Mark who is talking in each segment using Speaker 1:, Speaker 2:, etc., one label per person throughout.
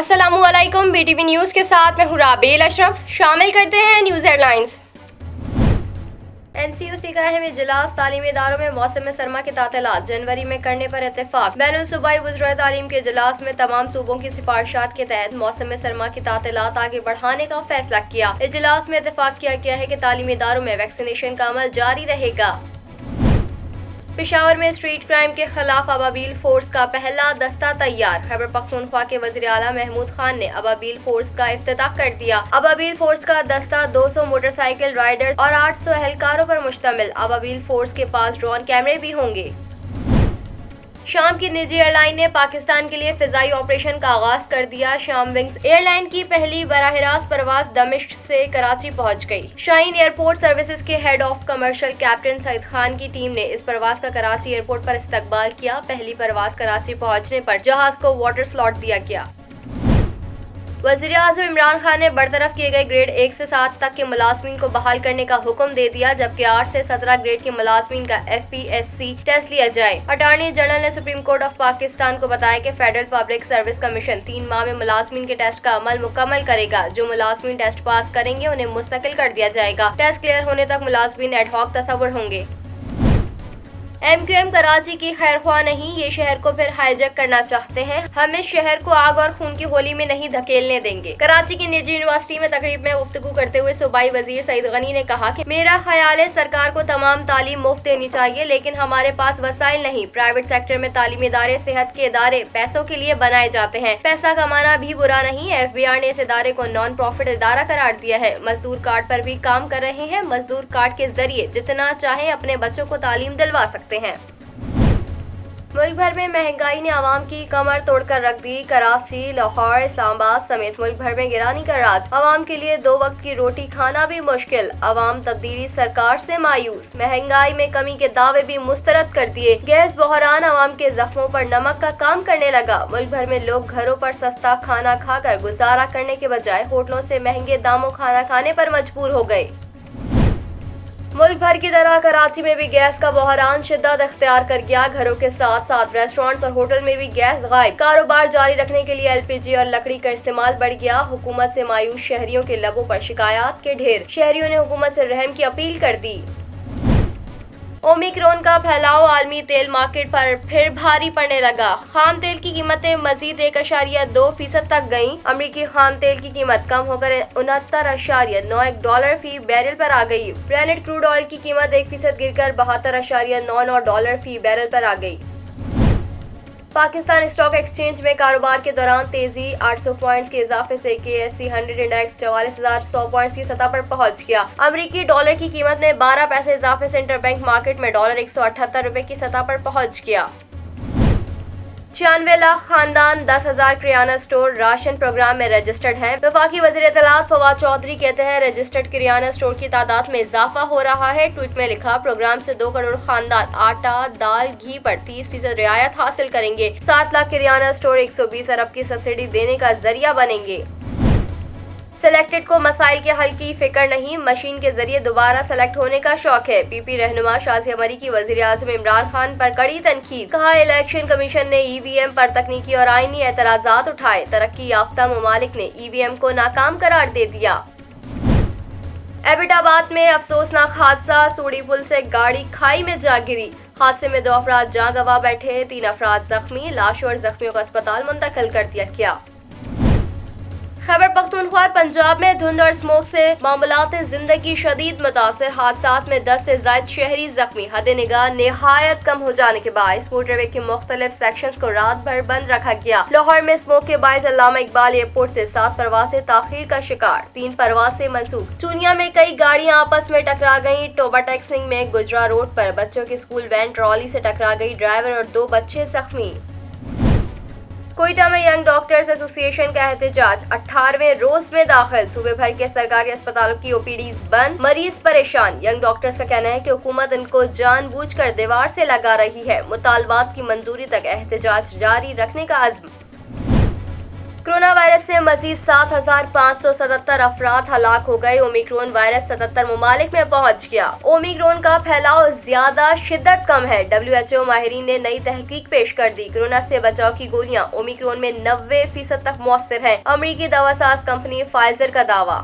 Speaker 1: अस्सलामु अलैकुम। BTV news के साथ मैं हूँ राबेल अशरफ। शामिल करते हैं न्यूज़ हेडलाइंस। NCUC का अहम इजलास तालीमी इदारों में मौसम सरमा के तातीलात जनवरी में करने पर इत्तेफाक। बैनुल सूबाई वज़राए तालीम के इजलास में तमाम सूबों की सिफारिशात के तहत मौसम सरमा की तातीलात आगे बढ़ाने का फैसला किया। इजलास में इत्तेफाक किया गया है कि तालीमी इदारों में वैक्सीनेशन का अमल जारी रहेगा। पेशावर में स्ट्रीट क्राइम के खिलाफ अबाबील फोर्स का पहला दस्ता तैयार। खैबर पख्तूनख्वा के वज़ीर आला महमूद खान ने अबाबील फोर्स का इफ्तिताह कर दिया। अबाबील फोर्स का दस्ता 200 मोटरसाइकिल राइडर्स और 800 एहलकारों पर मुश्तमिल। अबाबील फोर्स के पास ड्रोन कैमरे भी होंगे। शाम की निजी एयरलाइन ने पाकिस्तान के लिए फिजाई ऑपरेशन का आगाज कर दिया। शाम विंग्स एयरलाइन की पहली बराह रास्त परवाज दमिश्क से कराची पहुंच गई। शाहीन एयरपोर्ट सर्विसेज के head of commercial captain Saeed Khan की टीम ने इस परवाज का कराची एयरपोर्ट पर इस्तकबाल किया। पहली परवाज कराची पहुंचने पर जहाज को वाटर स्लॉट दिया गया। वज़ीर आज़म इमरान खान ने बरतरफ किए गए ग्रेड 1 से 7 तक के मुलाजमीन को बहाल करने का हुक्म दे दिया, जबकि 8 से 17 ग्रेड के मुलाजमीन का FPSC टेस्ट लिया जाए। अटॉर्नी जनरल ने सुप्रीम कोर्ट ऑफ पाकिस्तान को बताया कि फेडरल पब्लिक सर्विस कमीशन 3 माह में मुलाजमीन के टेस्ट का अमल मुकम्मल करेगा। जो मुलाजमीन टेस्ट पास करेंगे उन्हें मुस्तकिल कर दिया जाएगा। टेस्ट क्लियर होने तक मुलाजमीन एडहॉक तसव्वुर होंगे। MQM कराची की खैरख्वाह नहीं, ये शहर को फिर हाईजैक करना चाहते हैं। हम इस शहर को आग और खून की होली में नहीं धकेलने देंगे। कराची की निजी यूनिवर्सिटी में तकरीब में गुफ्तगू करते हुए सूबाई वजीर सईद गनी ने कहा कि मेरा ख्याल है सरकार को तमाम तालीम मुफ्त देनी चाहिए, लेकिन हमारे पास वसाइल नहीं। प्राइवेट सेक्टर में तालीमी इदारे, सेहत के इदारे पैसों के लिए बनाए जाते हैं। पैसा कमाना भी बुरा नहीं है। FBR ने इस इदारे को नॉन प्रॉफिट इदारा करार दिया है। मजदूर कार्ड पर भी काम कर रहे हैं। मजदूर कार्ड के जरिए जितना चाहे अपने बच्चों को तालीम दिलवा सकते हैं। मुल्क भर में महंगाई ने आवाम की कमर तोड़कर रख दी। कराची, लाहौर, इस्लामाबाद समेत मुल्क भर में गिरानी का राज। आवाम के लिए 2 वक्त की रोटी खाना भी मुश्किल। आवाम तब्दीली सरकार से मायूस। महंगाई में कमी के दावे भी मुस्तरद कर दिए। गैस बहरान आवाम के जख्मों पर नमक का काम करने लगा। मुल्क भर में लोग घरों पर सस्ता खाना खाकर गुजारा करने के बजाय होटलों से महंगे दामों खाना खाने पर मजबूर हो गए। मुल्क भर की तरह कराची में भी गैस का बहरान शिद्दत अख्तियार कर गया। घरों के साथ साथ रेस्टोरेंट्स और होटल में भी गैस गायब। कारोबार जारी रखने के लिए LPG और लकड़ी का इस्तेमाल बढ़ गया। हुकूमत से मायूस शहरियों के लबों पर शिकायत के ढेर। शहरियों ने हुकूमत से रहम की अपील कर दी। ओमिक्रॉन का फैलाव आलमी तेल मार्केट पर फिर भारी पड़ने लगा। खाम तेल की कीमतें मजीद 1.2% तक गईं। अमरीकी खाम तेल की कीमत कम होकर $69.91 फी बैरल पर आ गई। ब्रेंट क्रूड ऑयल की कीमत 1% गिरकर $72.99 फी बैरल पर आ गई। पाकिस्तान स्टॉक एक्सचेंज में कारोबार के दौरान तेजी। 800 पॉइंट के इजाफे से KSE 100 इंडेक्स 44,100 पॉइंट की सतह पर पहुंच गया। अमरीकी डॉलर की कीमत में 12 पैसे इजाफे से इंटरबैंक मार्केट में डॉलर 178 रुपए की सतह पर पहुंच गया। 96 लाख खानदान 10,000 किराना स्टोर राशन प्रोग्राम में रजिस्टर्ड हैं। वफाकी वज़ीर इत्तलात फवाद चौधरी कहते हैं रजिस्टर्ड किराना स्टोर की तादाद में इजाफा हो रहा है। ट्वीट में लिखा, प्रोग्राम से 2 करोड़ खानदान आटा, दाल, घी पर 30% रियायत हासिल करेंगे। 7 लाख किराना स्टोर 120 अरब की सब्सिडी देने का जरिया बनेंगे। सिलेक्टेड को मसाइल के हल की फिक्र नहीं, मशीन के जरिए दोबारा सेलेक्ट होने का शौक है। PP रहनुमा शाज़िया मरी की वज़ीर आज़म इमरान खान पर कड़ी तनकीद। कहा, इलेक्शन कमीशन ने EVM पर तकनीकी और आईनी एतराज़ात उठाए। तरक्की याफ्ता ममालिक ने EVM को नाकाम करार दे दिया। एबटाबाद में अफसोसनाक हादसा। सूड़ी पुल से गाड़ी खाई में जा गिरी। हादसे में 2 अफराद जान गंवा बैठे, 3 अफराद जख्मी। लाशों और जख्मियों को अस्पताल मुंतकिल कर दिया गया। खैबर पख्तूनख्वा पंजाब में धुंध और स्मोक से मामलात जिंदगी शदीद मुतासर। हादसात में 10 से ज्यादा शहरी जख्मी। हद निगाह निहायत कम हो जाने के बाद मोटरवे के मुख्तलिफ सेक्शंस को रात भर बंद रखा गया। लाहौर में स्मोक के बायस अल्लामा इकबाल एयरपोर्ट से 7 परवासें ताखीर का शिकार, 3 परवासें मनसूख। चूनिया में कई गाड़ियां आपस में टकरा गयी। टोबा टैक्सिंग में गुजरा रोड पर बच्चों की स्कूल वैन ट्रॉली से टकरा गई। ड्राइवर और 2 बच्चे जख्मी। कोयटा में यंग डॉक्टर्स एसोसिएशन का एहतजाज। 18वें रोज में दाखिल। सूबे भर के सरकारी अस्पतालों की OPDs बंद, मरीज परेशान। यंग डॉक्टर्स का कहना है कि हुकूमत इनको जानबूझकर दीवार से लगा रही है। मुतालबात की मंजूरी तक एहतजाज जारी रखने का अज़्म। कोरोना वायरस से मजीद 7,577 अफराद हलाक हो गए। ओमिक्रॉन वायरस 77 मुमालिक में पहुंच गया। ओमिक्रॉन का फैलाव ज्यादा, शिद्दत कम है। WHO माहिरीन ने नई तहकीक पेश कर दी। कोरोना से बचाव की गोलियां ओमिक्रॉन में 90% तक मौसर है। अमरीकी दवासाज कंपनी फाइजर का दावा।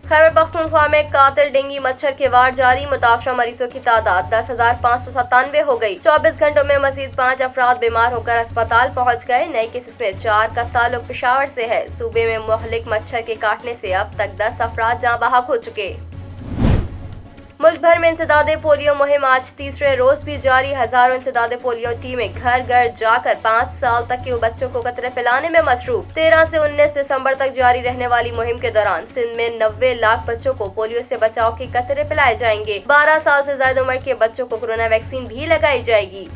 Speaker 1: खैबर पख्तूनख्वा में कातिल डेंगू मच्छर के वार जारी। मुतासरा मरीजों की तादाद 10,597 हो गई। 24 घंटों में मजीद 5 अफराद बीमार होकर अस्पताल पहुंच गए। नए केसेस में 4 का ताल्लुक पेशावर से है। सूबे में मुहलिक मच्छर के काटने से अब तक 10 अफराद जाँ बहक हो चुके। मुल्क भर में इंसदादे पोलियो मुहिम आज तीसरे रोज भी जारी। हजारों इंसदादे पोलियो टीमें घर घर जाकर 5 साल तक के बच्चों को कतरे पिलाने में मसरूफ। 13 से 19 दिसंबर तक जारी रहने वाली मुहिम के दौरान सिंध में 90 लाख बच्चों को पोलियो से बचाव के कतरे पिलाए जाएंगे। 12 साल से ज्यादा उम्र के बच्चों को कोरोना वैक्सीन भी लगाई जाएगी।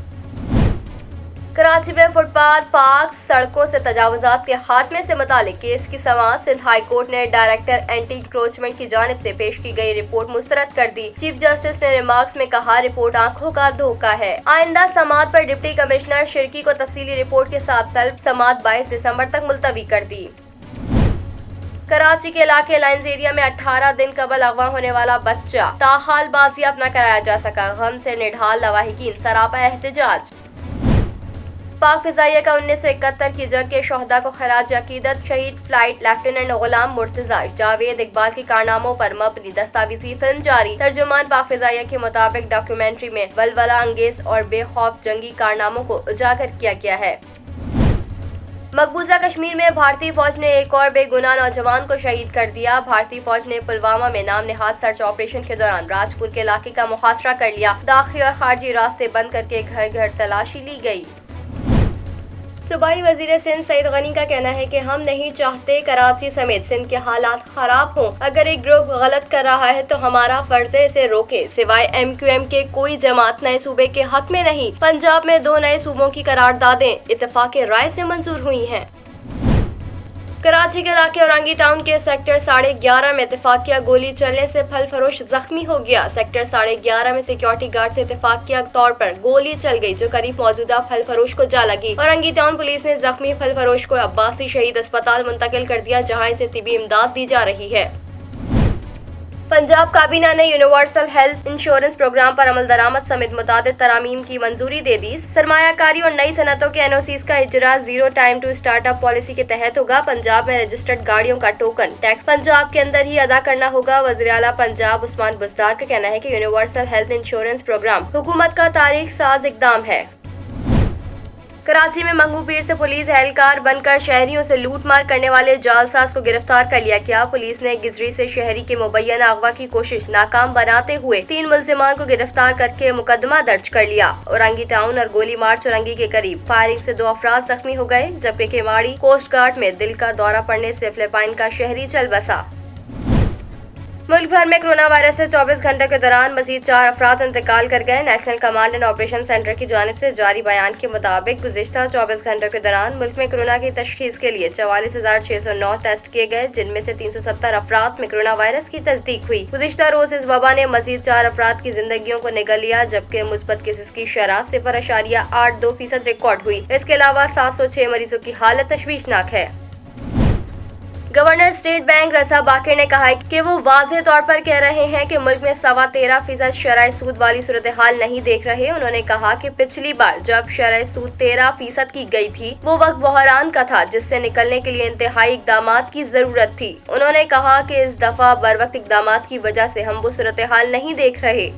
Speaker 1: कराची में फुटपाथ, पार्क, सड़कों से तजावुजात के खात्मे से मुतालिक केस की समाअत सिंध हाई कोर्ट ने डायरेक्टर एंटी इंक्रोचमेंट की जानिब से पेश की गई रिपोर्ट मुस्तरद कर दी। चीफ जस्टिस ने रिमार्क्स में कहा, रिपोर्ट आंखों का धोखा है। आइंदा समाअत पर डिप्टी कमिश्नर शिरकी को तफसीली रिपोर्ट के साथ तलब। समाअत 22 दिसंबर तक मुलतवी कर दी। कराची के इलाके लाइन्स एरिया में 18 दिन कबल अगवा होने वाला बच्चा ताहाल बाजियाब न कराया जा सका। गम से निढाल लवाहिकीन सरापा एहतजाज। पाक फिजाइया का 1971 की जंग के शोहदा को खराज अकीदत। शहीद फ्लाइट लेफ्टिनेंट गुलाम मुर्तजा जावेद इकबाल के कारनामों पर मबनी दस्तावेजी फिल्म जारी। तर्जुमान पाक फिजाइया के मुताबिक डॉक्यूमेंट्री में वलवला अंगेज और बेखौफ जंगी कारनामों को उजागर किया गया है। मकबूजा कश्मीर में भारतीय फौज ने एक और बेगुनाह नौजवान को शहीद कर दिया। भारतीय फौज ने पुलवामा में नाम नेहाद सर्च ऑपरेशन के दौरान राजपुर के इलाके का मुहासरा कर लिया। दाखिली और खारजी रास्ते बंद करके घर घर तलाशी ली गई। सूबाई वजीर सिंध सईद गनी का कहना है कि हम नहीं चाहते कराची समेत सिंध के हालात खराब हों। अगर एक ग्रुप गलत कर रहा है तो हमारा फर्ज है इसे रोके। सिवाय MQM के कोई जमात नए सूबे के हक में नहीं। पंजाब में 2 नए सूबों की करारदादें इत्तेफाक राय से मंजूर हुई हैं। कराची के इलाके औरंगी टाउन के सेक्टर 11.5 में इत्तेफाकिया गोली चलने से फल फरोश जख्मी हो गया। सेक्टर 11.5 में सिक्योरिटी गार्ड से इत्तेफाकिया तौर पर गोली चल गई जो करीब मौजूदा फल फरोश को जा लगी। औरंगी टाउन पुलिस ने जख्मी फल फरोश को अब्बासी शहीद अस्पताल मुंतकिल कर दिया जहां इसे तिबी इमदाद दी जा रही है। पंजाब काबीना ने यूनिवर्सल हेल्थ इंश्योरेंस प्रोग्राम पर अमल दरामद समेत मुतादिद तरामीम की मंजूरी दे दी। सरमायाकारी और नई सनतों के NOCs का इजरा zero time to startup policy के तहत होगा। पंजाब में रजिस्टर्ड गाड़ियों का टोकन टैक्स पंजाब के अंदर ही अदा करना होगा। वज़ीर आला पंजाब उस्मान बुज़दार का कहना है कि यूनिवर्सल हेल्थ इंश्योरेंस प्रोग्राम हुकूमत का तारीख साज इकदाम है। कराची में मंगू पीर से पुलिस एहलकार बनकर शहरियों से लूटमार करने वाले जालसाज को गिरफ्तार कर लिया गया। पुलिस ने गिजरी से शहरी के मुबैना अगवा की कोशिश नाकाम बनाते हुए 3 मुलजिमान को गिरफ्तार करके मुकदमा दर्ज कर लिया। औरंगी टाउन और गोली मार चौरंगी के करीब फायरिंग से 2 अफराद जख्मी हो गए, जबकि केमाड़ी कोस्ट गार्ड में दिल का दौरा पड़ने से फिलिपाइन का शहरी चल बसा। मुल्क भर में कोरोना वायरस से 24 घंटे के दौरान मजीद 4 अफराद इंतकाल कर गए। National command and operation centre की जानिब से जारी बयान के मुताबिक गुज़िश्ता 24 घंटों के दौरान मुल्क में कोरोना की तशखीस के लिए 44,609 टेस्ट किए गए, जिनमें से 370 अफराद में कोरोना वायरस की तस्दीक हुई। गुज़िश्ता रोज इस वबा ने मजीद 4 अफराद की जिंदगियों को निगल लिया, जबकि मुस्बत केसेस की शरह 0.82% रिकॉर्ड हुई। इसके अलावा 706 मरीजों की हालत तशवीशनाक है। गवर्नर स्टेट बैंक रजा बाकिर ने कहा है कि वो वाज़ेह तौर पर कह रहे हैं कि मुल्क में 13.25% शरह सूद वाली सूरत हाल नहीं देख रहे। उन्होंने कहा कि पिछली बार जब शरह सूद 13% की गई थी वो वक्त बहरान का था, जिससे निकलने के लिए इंतहाई इकदामात की जरूरत थी। उन्होंने कहा कि इस दफा बरवक्त इकदामात की वजह से हम वो सूरत हाल नहीं देख रहे।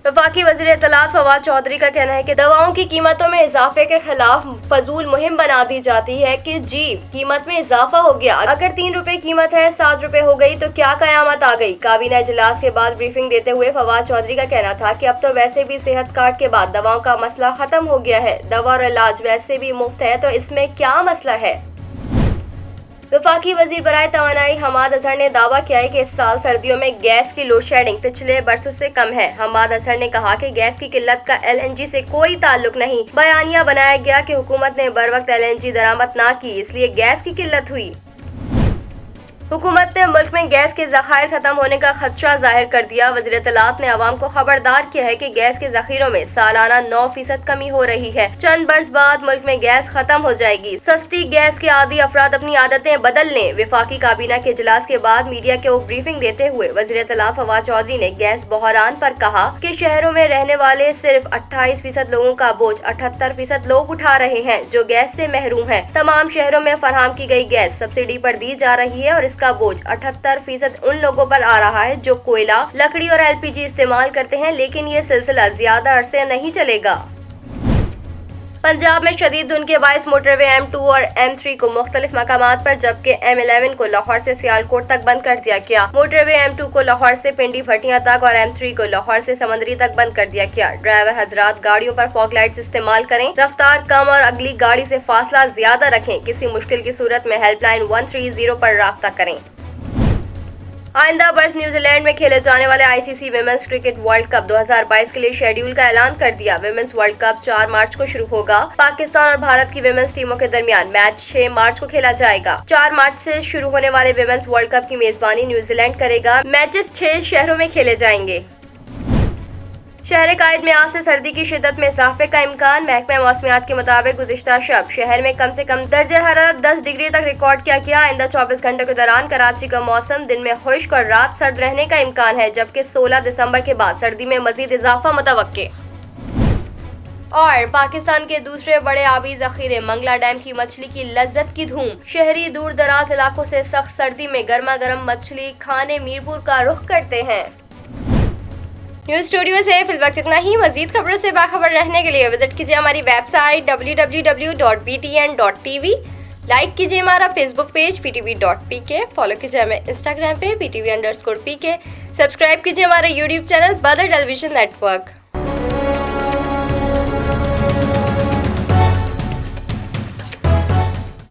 Speaker 1: वफाकी वज़ीर इत्तलात फवाद चौधरी का कहना है कि दवाओं की कीमतों में इजाफे के खिलाफ फजूल मुहिम बना दी जाती है कि जी कीमत में इजाफा हो गया, अगर 3 रुपए कीमत है 7 रुपए हो गई तो क्या कयामत आ गई। काबीना इजलास के बाद ब्रीफिंग देते हुए फवाद चौधरी का कहना था कि अब तो वैसे भी सेहत कार्ड के बाद दवाओं का मसला खत्म हो गया है, दवा और इलाज वैसे भी मुफ्त है तो इसमें क्या मसला है। वफाकी वजीर बराए तवानाई हमाद अजहर ने दावा किया है कि इस साल सर्दियों में गैस की लोड शेडिंग पिछले बरसों से कम है। हमाद अजहर ने कहा कि गैस की किल्लत का LNG से कोई ताल्लुक नहीं। बयानिया बनाया गया कि हुकूमत ने बर वक्त LNG दरामद ना की, इसलिए गैस की किल्लत हुई। हुकूमत ने मुल्क में गैस के ज़खायर खत्म होने का खदशा जाहिर कर दिया। वज़ीर इत्तलात ने आवाम को खबरदार किया है कि गैस के ज़खीरों में सालाना 9% कमी हो रही है। चंद बरस बाद मुल्क में गैस खत्म हो जाएगी। सस्ती गैस के आदी अफराद अपनी आदतें बदल लें। वफाकी काबीना के इजलास के बाद मीडिया को ब्रीफिंग देते हुए वज़ीर इत्तलात फवाद चौधरी ने गैस बहरान पर कहा कि शहरों में रहने वाले सिर्फ 28% लोगों का बोझ 78% लोग उठा रहे हैं जो गैस से महरूम हैं। तमाम शहरों में फराहम की गई गैस सब्सिडी पर दी जा रही है और इसका बोझ 78% उन लोगों पर आ रहा है जो कोयला, लकड़ी और LPG इस्तेमाल करते हैं, लेकिन ये सिलसिला ज्यादा अरसे नहीं चलेगा। पंजाब में शदीद धुंध के बायस मोटरवे M2 और M3 को मुख्तलिफ मकामात पर जबकि M11 को लाहौर से सियालकोट तक बंद कर दिया गया। मोटरवे M2 को लाहौर से पिंडी भटियां तक और M3 को लाहौर से समंदरी तक बंद कर दिया गया। ड्राइवर हजरात गाड़ियों पर फॉग लाइट्स इस्तेमाल करें, रफ्तार कम और अगली गाड़ी से फासला ज्यादा रखें। किसी मुश्किल की सूरत में हेल्पलाइन 130 पर राब्ता करें। आइंदा बरस न्यूजीलैंड में खेले जाने वाले ICC women's cricket world cup 2022 के लिए शेड्यूल का ऐलान कर दिया। विमेंस वर्ल्ड कप 4 मार्च को शुरू होगा। पाकिस्तान और भारत की विमेंस टीमों के दरमियान मैच 6 मार्च को खेला जाएगा। 4 मार्च से शुरू होने वाले विमेंस वर्ल्ड कप की मेजबानी न्यूजीलैंड करेगा। मैचेस 6 शहरों में खेले जाएंगे। शहर कायद में आज से सर्दी की शिद्दत में इजाफे का इम्कान। महकमा मौसमियात के मुताबिक गुज़िश्ता शब शहर में कम से कम दर्जा हरारत 10 डिग्री तक रिकॉर्ड किया गया। आइंदा 24 घंटों के दौरान कराची का मौसम दिन में खुश्क और रात सर्द रहने का इम्कान है, जबकि 16 दिसंबर के बाद सर्दी में मजीद इजाफा मुतवक्के। और पाकिस्तान के दूसरे बड़े आबी ज़ख़ीरे मंगला डैम की मछली की लज्जत की धूम। शहरी दूर दराज इलाकों से सख्त सर्दी में गर्मा गर्म मछली खाने मीरपुर का रुख करते हैं। न्यूज़ स्टूडियो से फिल वक्त इतना ही। मजीद खबरों से बाखबर रहने के लिए विजिट कीजिए हमारी वेबसाइट www.btn.tv। लाइक कीजिए हमारा फेसबुक पेज ptv.pk। फॉलो कीजिए हमें इंस्टाग्राम पे ptv_pk। सब्सक्राइब कीजिए हमारे यूट्यूब चैनल बदर टेलीविजन नेटवर्क।